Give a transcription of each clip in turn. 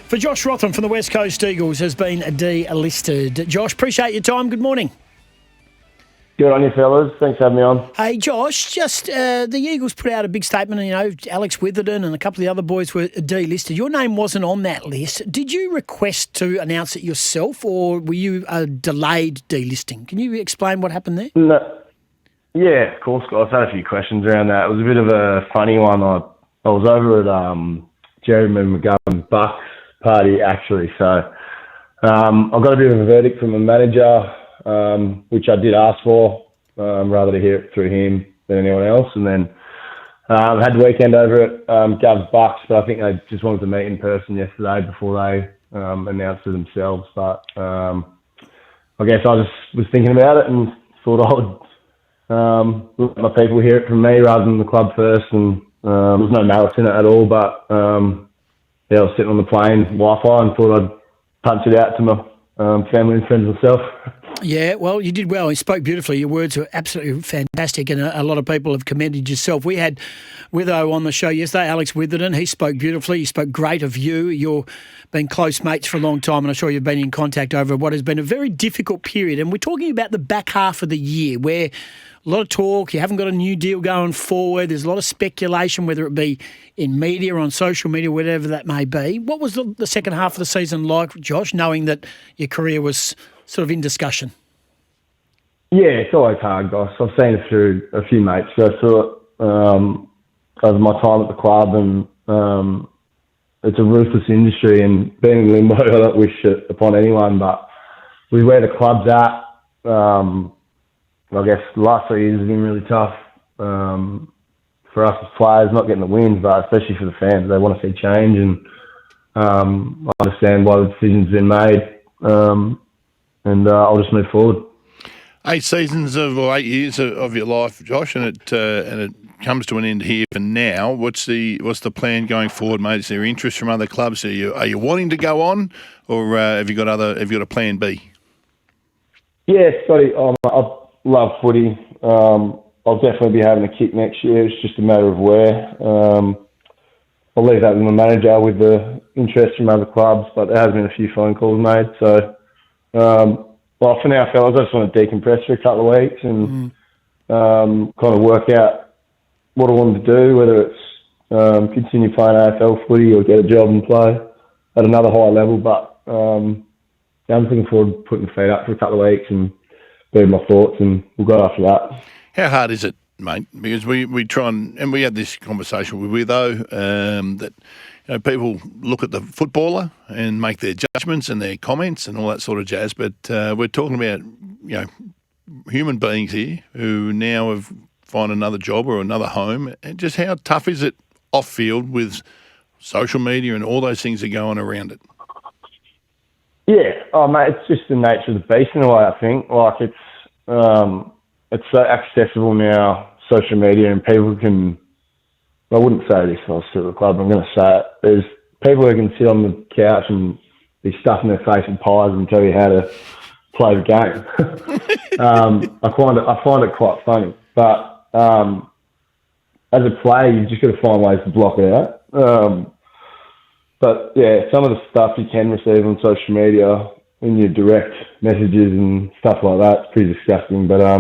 For Josh Rotham from the West Coast Eagles has been delisted. Josh, appreciate your time. Good morning. Good on you, fellas. Thanks for having me on. Hey, Josh, just the Eagles put out a big statement. You know, Alex Witherden and a couple of the other boys were delisted. Your name wasn't on that list. Did you request to announce it yourself, or were you a delayed delisting? Can you explain what happened there? No. Yeah, of course, guys. I had a few questions around that. It was a bit of a funny one. I was over at Jeremy McGovern's Bucks party, actually. So I got a bit of a verdict from the manager, which I did ask for, rather to hear it through him than anyone else. And then I had the weekend over at Gov's Bucks, but I think they just wanted to meet in person yesterday before they announced it themselves. But I guess I just was thinking about it and thought I would let my people hear it from me rather than the club first. And there's no malice in it at all, but I was sitting on the plane, Wi-Fi, and thought I'd punch it out to my family and friends myself. Yeah, well, you did well. You spoke beautifully. Your words were absolutely fantastic, and a lot of people have commended yourself. We had Witho on the show yesterday, Alex Witherden. He spoke beautifully. He spoke great of you. You've been close mates for a long time, and I'm sure you've been in contact over what has been a very difficult period. And we're talking about the back half of the year where a lot of talk, you haven't got a new deal going forward, there's a lot of speculation, whether it be in media or on social media, whatever that may be. What was the second half of the season like, Josh, knowing that your career was sort of in discussion? Yeah, it's always hard, guys. I've seen it through a few mates go through it over my time at the club, and it's a ruthless industry, and being in limbo, I don't wish it upon anyone, but with where the club's at, I guess the last 3 years have been really tough for us as players, not getting the wins, but especially for the fans. They want to see change, and I understand why the decision's been made, and I'll just move forward. 8 seasons or 8 years of your life, Josh, and it comes to an end here for now. What's the plan going forward, mate? Is there interest from other clubs? Are you wanting to go on, or have you got a plan B? Yeah, Scotty, I love footy. I'll definitely be having a kick next year. It's just a matter of where. I'll leave that with my manager with the interest from other clubs, but there has been a few phone calls made. So, well, for now, fellas, I just want to decompress for a couple of weeks and kind of work out what I want to do, whether it's continue playing AFL footy or get a job and play at another high level. But I'm looking forward to putting the feet up for a couple of weeks and doing my thoughts, and we'll go after that. How hard is it, mate? Because we try and we had this conversation with Witho, that people look at the footballer and make their judgments and their comments and all that sort of jazz, but we're talking about human beings here who now have found another job or another home. And just how tough is it off field with social media and all those things that go on around it? Yeah, mate, it's just the nature of the beast in a way, I think. Like, it's so accessible now, social media, and people can, I wouldn't say this if I was still at the club, I'm going to say it. There's people who can sit on the couch and be stuffing their face in pies and tell you how to play the game. I find it quite funny. But as a player, you've just got to find ways to block it out. But yeah, some of the stuff you can receive on social media in your direct messages and stuff like that, it's pretty disgusting. But I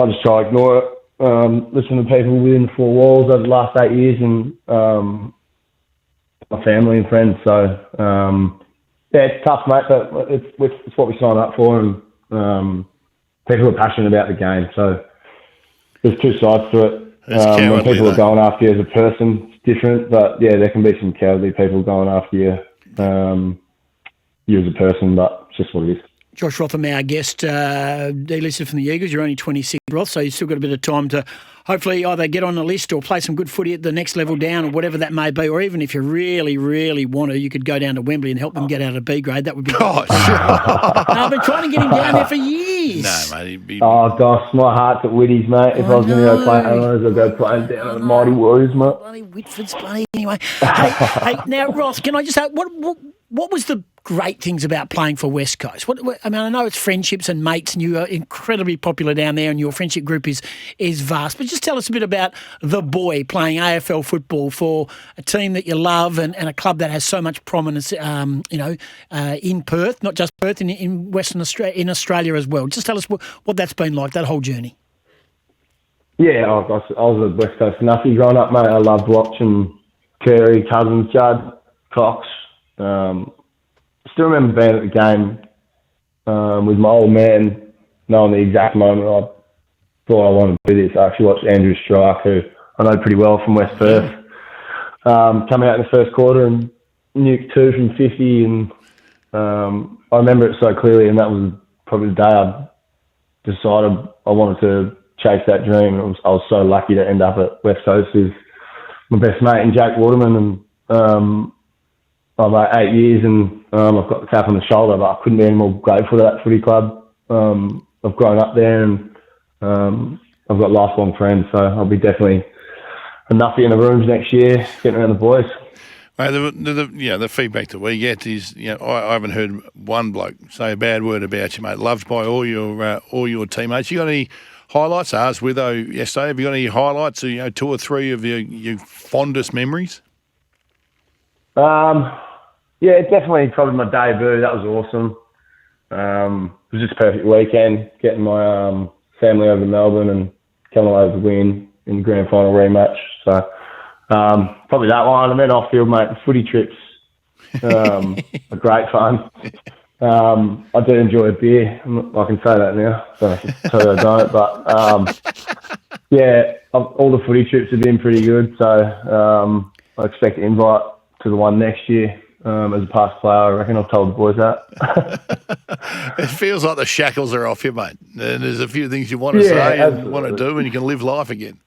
just try to ignore it. Listen to people within the four walls over the last 8 years, and my family and friends. So yeah, it's tough, mate, but it's what we sign up for, and people are passionate about the game. So there's two sides to it. When people are going after you as a person, it's different. But yeah, there can be some cowardly people going after you, you as a person. But it's just what it is. Josh Rotham, our guest, delisted from the Eagles. You're only 26, Roth, so you've still got a bit of time to hopefully either get on the list or play some good footy at the next level down, or whatever that may be. Or even if you really, really want to, you could go down to Wembley and help them get out of B grade. That would be gosh. I've been trying to get him down there for years. No, mate. He'd be... Oh, gosh, my heart's at Whitty's, mate. If I was going to go play Owners, I'd go play down at the Mighty Warriors, mate. Bloody Whitford's bloody anyway. Hey, now, Roth, can I just say, what was the great things about playing for West Coast? I mean, I know it's friendships and mates, and you are incredibly popular down there, and your friendship group is vast. But just tell us a bit about the boy playing AFL football for a team that you love and a club that has so much prominence, in Perth, not just Perth, in Western Australia, in Australia as well. Just tell us what that's been like, that whole journey. Yeah, I was a West Coast nuffy growing up, mate. I loved watching Curry, Cousins, Judd, Cox. Still remember being at the game with my old man, knowing the exact moment I thought I wanted to do this. I actually watched Andrew Strike, who I know pretty well from West Perth, come out in the first quarter and nuke 2 from 50. And I remember it so clearly, and that was probably the day I decided I wanted to chase that dream. I was so lucky to end up at West Coast with my best mate and Jake Waterman, and I'm like 8 years, and I've got the tap on the shoulder, but I couldn't be any more grateful to that footy club. I've grown up there, and I've got lifelong friends, so I'll be definitely a nuffy in the rooms next year, getting around the boys. Mate, the feedback that we get is, I haven't heard one bloke say a bad word about you, mate. Loved by all your teammates. You got any highlights? I asked Witho yesterday. Have you got any highlights? 2 or 3 of your fondest memories? Yeah, definitely probably my debut. That was awesome. It was just a perfect weekend, getting my family over to Melbourne and coming away with a win in the grand final rematch. So probably that one. And then off-field, mate, the footy trips are great fun. I do enjoy a beer. I can say that now. So I don't. But yeah, all the footy trips have been pretty good. So I expect an invite to the one next year. As a past player, I reckon I've told the boys that. It feels like the shackles are off you, mate. And there's a few things you want to say and want to do, and you can live life again.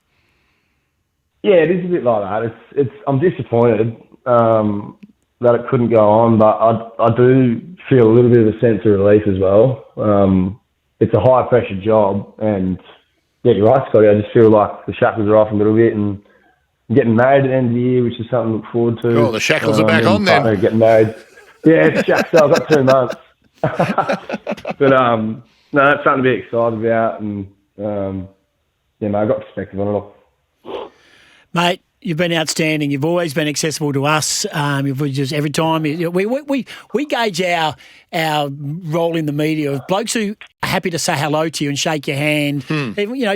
Yeah, it is a bit like that. I'm disappointed that it couldn't go on, but I do feel a little bit of a sense of relief as well. It's a high pressure job, and yeah, you're right, Scotty. I just feel like the shackles are off a little bit, and I'm getting married at the end of the year, which is something to look forward to. Oh, the shackles are back on then. Getting married. Yeah, it's shackles. I've got 2 months. But no, that's something to be excited about, and mate, I've got perspective on it all. Mate, you've been outstanding. You've always been accessible to us. You've just every time we gauge our role in the media of blokes who are happy to say hello to you and shake your hand.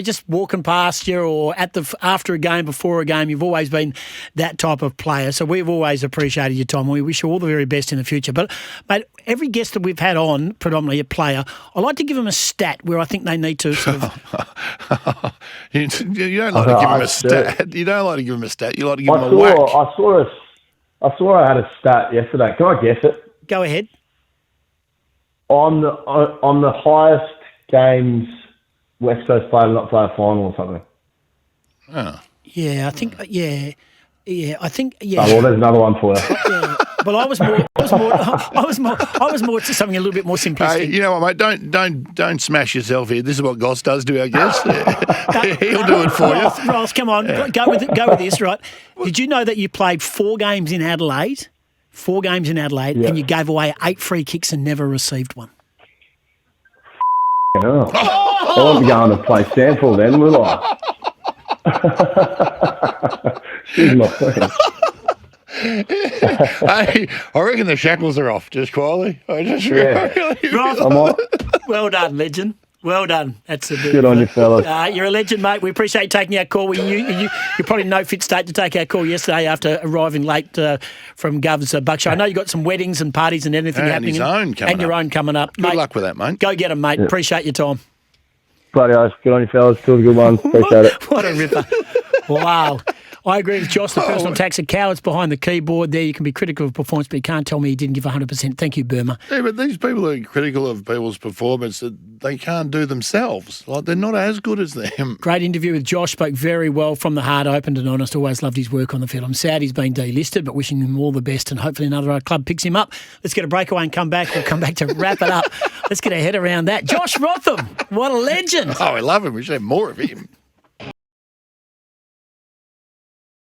Just walking past you or after a game, before a game. You've always been that type of player. So we've always appreciated your time. We wish you all the very best in the future. But mate, every guest that we've had on, predominantly a player, I like to give them a stat where I think they need to sort of. You don't like to give them a stat. You don't like to give them a stat. You like to give them a whack. I saw I had a stat yesterday. Can I guess it? Go ahead. On the highest games West Coast played not play a final or something. Oh. Yeah, I think. Yeah, I think. Yeah. Oh, well, there's another one for you. Yeah. Well, I was more to something a little bit more simplistic. Hey, you know what, mate? Don't smash yourself here. This is what Goss does to our guests. He'll do it for you. Ross, come on, go with this, right? Did you know that you played 4 games in Adelaide? 4 games in Adelaide, and you gave away 8 free kicks and never received one. Oh. I won't be going to play Stanford then, will I? Excuse my friend. Hey, I reckon the shackles are off, just quietly. Ross, well done, legend. Well done. That's a bit. Good on you, fellas. You're a legend, mate. We appreciate you taking our call. You're probably in no fit state to take our call yesterday after arriving late from Gov's Buckshot. I know you got some weddings and parties and anything happening. And your own coming up. Good luck with that, mate. Go get them, mate. Yep. Appreciate your time. Bloody eyes. Good on you, fellas. Two good ones. Appreciate it. What a ripper. Wow. I agree with Josh, the personal tax of cowards behind the keyboard there. You can be critical of performance, but you can't tell me he didn't give 100%. Thank you, Burma. Yeah, but these people are critical of people's performance that they can't do themselves. Like, they're not as good as them. Great interview with Josh. Spoke very well from the heart, open and honest. Always loved his work on the field. I'm sad he's been delisted, but wishing him all the best, and hopefully another club picks him up. Let's get a breakaway and come back. We'll come back to wrap it up. Let's get our head around that. Josh Rotham, what a legend. Oh, I love him. We should have more of him.